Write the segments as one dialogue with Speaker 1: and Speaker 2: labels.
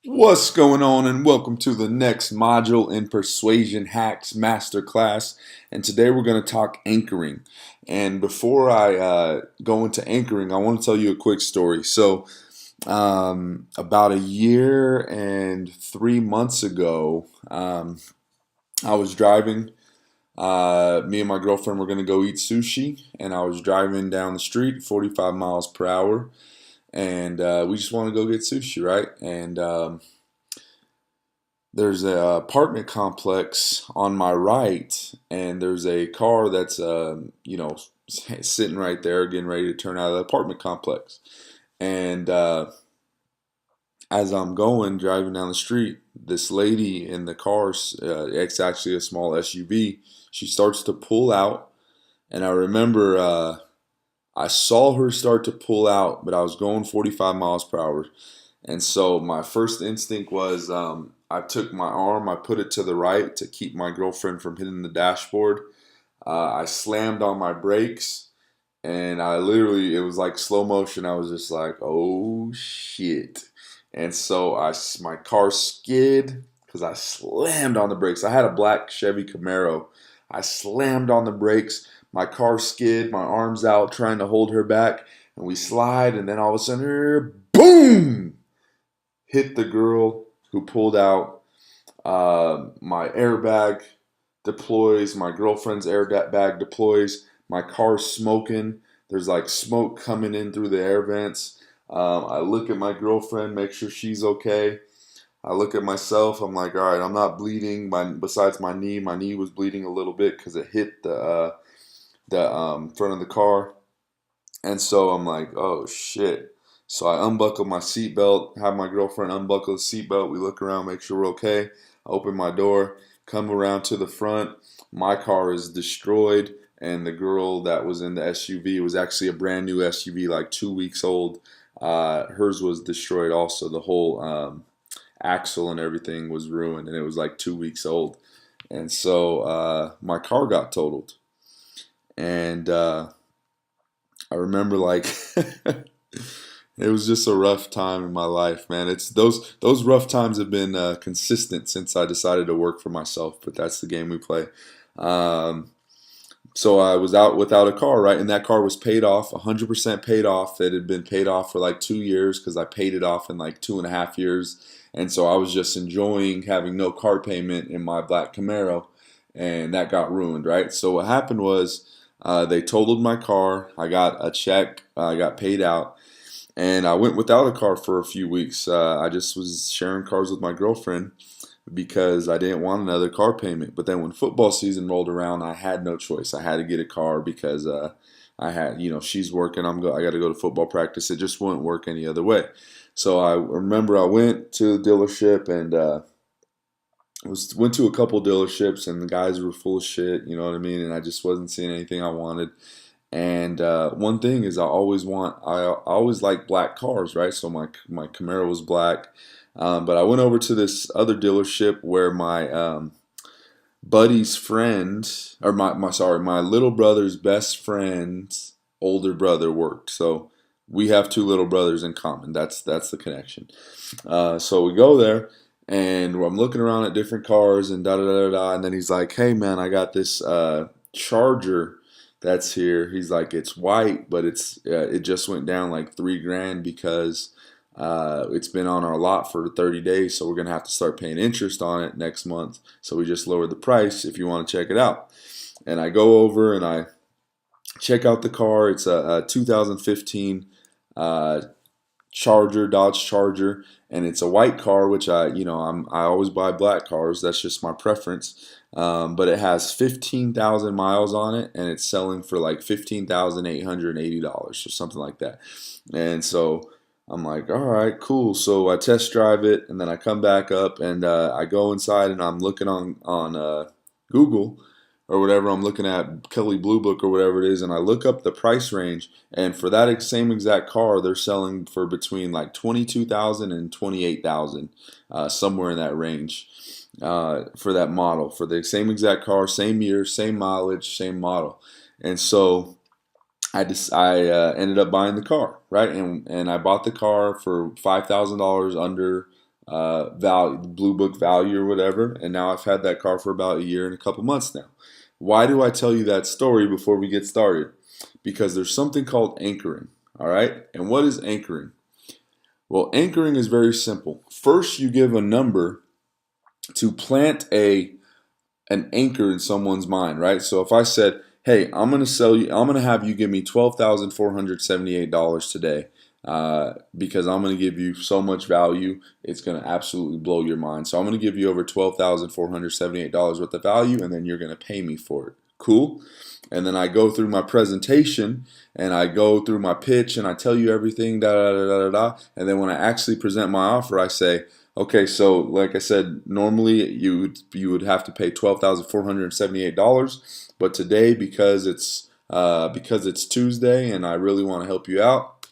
Speaker 1: What's going on, and welcome to the next module in Persuasion Hacks Masterclass. And today we're going to talk anchoring. And before I go into anchoring, I want to tell you a quick story. About a year and 3 months ago, I was driving. Me and my girlfriend were going to go eat sushi, and I was driving down the street 45 miles per hour. And we just want to go get sushi, right? And there's a apartment complex on my right, and there's a car that's sitting right there, getting ready to turn out of the apartment complex. And as I'm driving down the street, this lady in the car, it's actually a small SUV. She starts to pull out, and I remember I saw her start to pull out, but I was going 45 miles per hour. And so my first instinct was I took my arm, I put it to the right to keep my girlfriend from hitting the dashboard. I slammed on my brakes, and it was like slow motion. I was just like, oh shit. And so my car skid because I slammed on the brakes. I had a black Chevy Camaro. I slammed on the brakes. My car skid, my arms out trying to hold her back, and we slide, and then all of a sudden, boom! Hit the girl who pulled out. My airbag deploys. My girlfriend's airbag deploys. My car's smoking. There's like smoke coming in through the air vents. I look at my girlfriend, make sure she's okay. I look at myself. I'm like, all right, I'm not bleeding. Besides my knee was bleeding a little bit because it hit the front of the car. And so I'm like, oh shit. So I unbuckle my seatbelt, have my girlfriend unbuckle the seatbelt. We look around, make sure we're okay. I open my door, come around to the front. My car is destroyed, and the girl that was in the SUV, it was actually a brand new SUV, like 2 weeks old. Hers was destroyed also. The whole axle and everything was ruined, and it was like 2 weeks old. And so my car got totaled. And I remember like it was just a rough time in my life, man. It's those rough times have been consistent since I decided to work for myself. But that's the game we play. Um, so I was out without a car, right? And that car was paid off, 100% paid off. It had been paid off for like 2 years because I paid it off in like 2.5 years. And so I was just enjoying having no car payment in my black Camaro, and that got ruined, right? So what happened was they totaled my car. I got a check. I got paid out, and I went without a car for a few weeks. I just was sharing cars with my girlfriend because I didn't want another car payment. But then when football season rolled around, I had no choice. I had to get a car because I had, she's working. I got to go to football practice. It just wouldn't work any other way. So I remember I went to the dealership and went to a couple dealerships, and the guys were full of shit. You know what I mean? And I just wasn't seeing anything I wanted. And one thing is, I always like black cars, right? So my Camaro was black, but I went over to this other dealership where my buddy's friend, or my little brother's best friend's older brother worked. So we have two little brothers in common. That's the connection. So we go there, and I'm looking around at different cars and da da da da. And then he's like, "Hey man, I got this Charger that's here." He's like, "It's white, but it just went down like 3 grand because it's been on our lot for 30 days, so we're gonna have to start paying interest on it next month. So we just lowered the price if you want to check it out." And I go over and I check out the car. It's a 2015 uh, Dodge Charger, and it's a white car, which I always buy black cars. That's just my preference. But it has 15,000 miles on it, and it's selling for like $15,880 or something like that. And so I'm like, all right, cool. So I test drive it, and then I come back up, and I go inside, and I'm looking on Google or whatever. I'm looking at Kelly Blue Book or whatever it is, and I look up the price range. And for that same exact car, they're selling for between like 22,000 and 28,000, somewhere in that range, for that model, for the same exact car, same year, same mileage, same model. And so I ended up buying the car, right? And I bought the car for $5,000 under value, blue book value or whatever. And now I've had that car for about a year and a couple months now. Why do I tell you that story before we get started? Because there's something called anchoring. All right. And what is anchoring? Well, anchoring is very simple. First, you give a number to plant an anchor in someone's mind, right? So if I said, "Hey, I'm going to have you give me $12,478 today, because I'm going to give you so much value, it's going to absolutely blow your mind. So I'm going to give you over $12,478 worth of value, and then you're going to pay me for it." Cool. And then I go through my presentation and I go through my pitch and I tell you everything, da da da da da. And then when I actually present my offer, I say, okay, so like I said, normally you would have to pay $12,478, but today because it's Tuesday and I really want to help you out,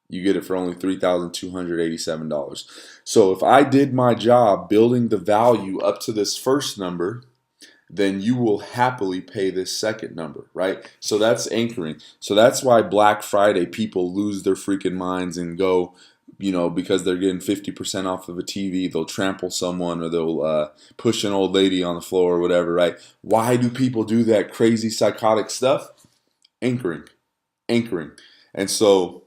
Speaker 1: you get it for only $3,287. So if I did my job building the value up to this first number, then you will happily pay this second number, right? So that's anchoring. So that's why Black Friday people lose their freaking minds and go, because they're getting 50% off of a TV, they'll trample someone or they'll push an old lady on the floor or whatever, right? Why do people do that crazy psychotic stuff? Anchoring. Anchoring. And so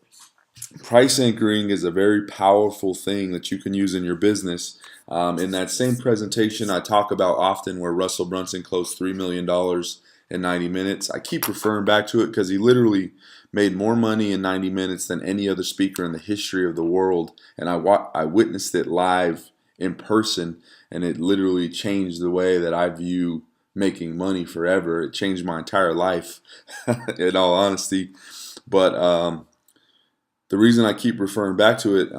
Speaker 1: price anchoring is a very powerful thing that you can use in your business. In that same presentation I talk about often where Russell Brunson closed $3 million in 90 minutes. I keep referring back to it because he literally made more money in 90 minutes than any other speaker in the history of the world. And I witnessed it live in person, and it literally changed the way that I view making money forever. It changed my entire life, in all honesty. But the reason I keep referring back to it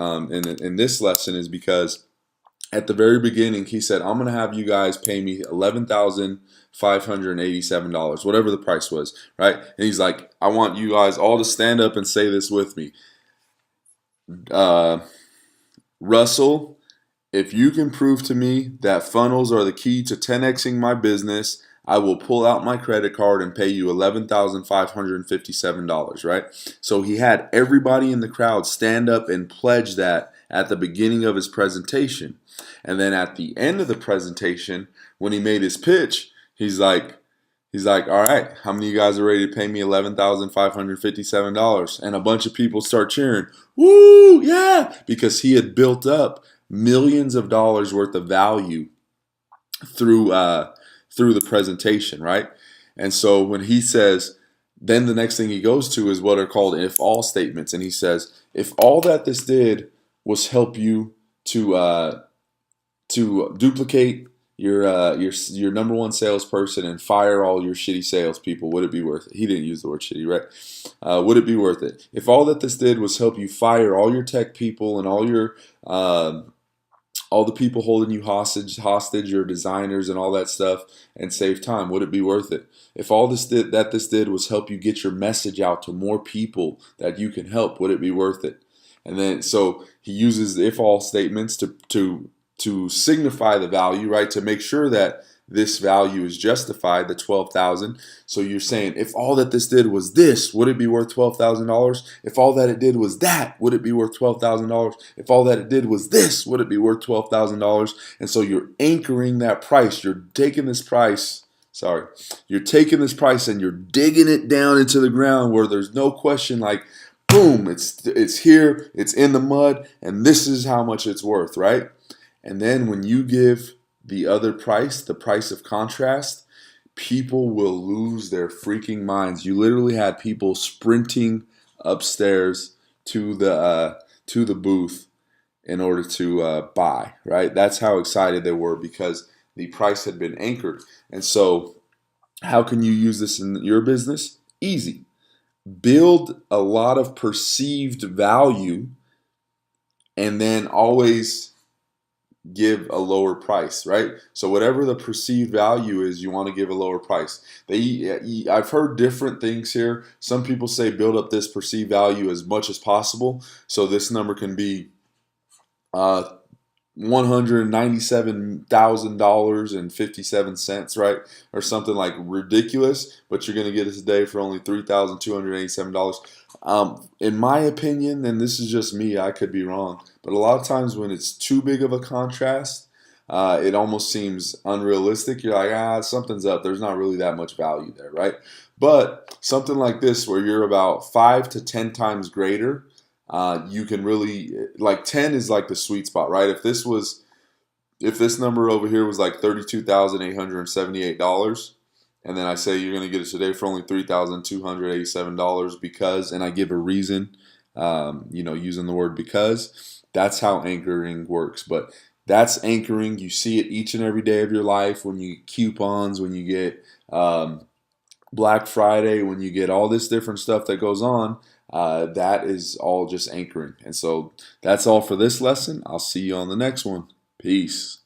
Speaker 1: in this lesson is because at the very beginning, he said, "I'm going to have you guys pay me $11,587, whatever the price was," right? And he's like, "I want you guys all to stand up and say this with me. Russell, if you can prove to me that funnels are the key to 10xing my business, I will pull out my credit card and pay you $11,557, right? So he had everybody in the crowd stand up and pledge that at the beginning of his presentation. And then at the end of the presentation, when he made his pitch, he's like, "All right, how many of you guys are ready to pay me $11,557? And a bunch of people start cheering, "Woo, yeah," because he had built up millions of dollars worth of value through the presentation, right? And so when he says, then the next thing he goes to is what are called if all statements, and he says, if all that this did was help you to duplicate your number one salesperson and fire all your shitty salespeople, would it be worth it? He didn't use the word shitty, right? Would it be worth it? If all that this did was help you fire all your tech people and all the people holding you hostage, your designers and all that stuff, and save time, would it be worth it? If all this did was help you get your message out to more people that you can help, would it be worth it? And then so he uses if all statements to signify the value, right? To make sure that this value is justified, the 12,000. So you're saying, if all that this did was this, would it be worth $12,000? If all that it did was that, would it be worth $12,000? If all that it did was this, would it be worth $12,000? And so you're anchoring that price. You're taking this price and you're digging it down into the ground where there's no question, like, boom, it's here, it's in the mud, and this is how much it's worth, right? And then when you give the other price, the price of contrast, people will lose their freaking minds. You literally had people sprinting upstairs to the booth in order to buy, right? That's how excited they were because the price had been anchored. And so how can you use this in your business? Easy. Build a lot of perceived value and then always give a lower price, right? So whatever the perceived value is, you want to give a lower price. I've heard different things here. Some people say build up this perceived value as much as possible. So this number can be $197,000.57, right? Or something like ridiculous, but you're going to get it today for only $3,287. In my opinion, and this is just me, I could be wrong, but a lot of times when it's too big of a contrast, it almost seems unrealistic. You're like, something's up. There's not really that much value there, right? But something like this, where you're about 5 to 10 times greater, you can really, like 10 is like the sweet spot, right? If this number over here was like $32,878, and then I say you're going to get it today for only $3,287 because, and I give a reason, using the word because, that's how anchoring works. But that's anchoring. You see it each and every day of your life when you get coupons, when you get Black Friday, when you get all this different stuff that goes on. That is all just anchoring. And so that's all for this lesson. I'll see you on the next one. Peace.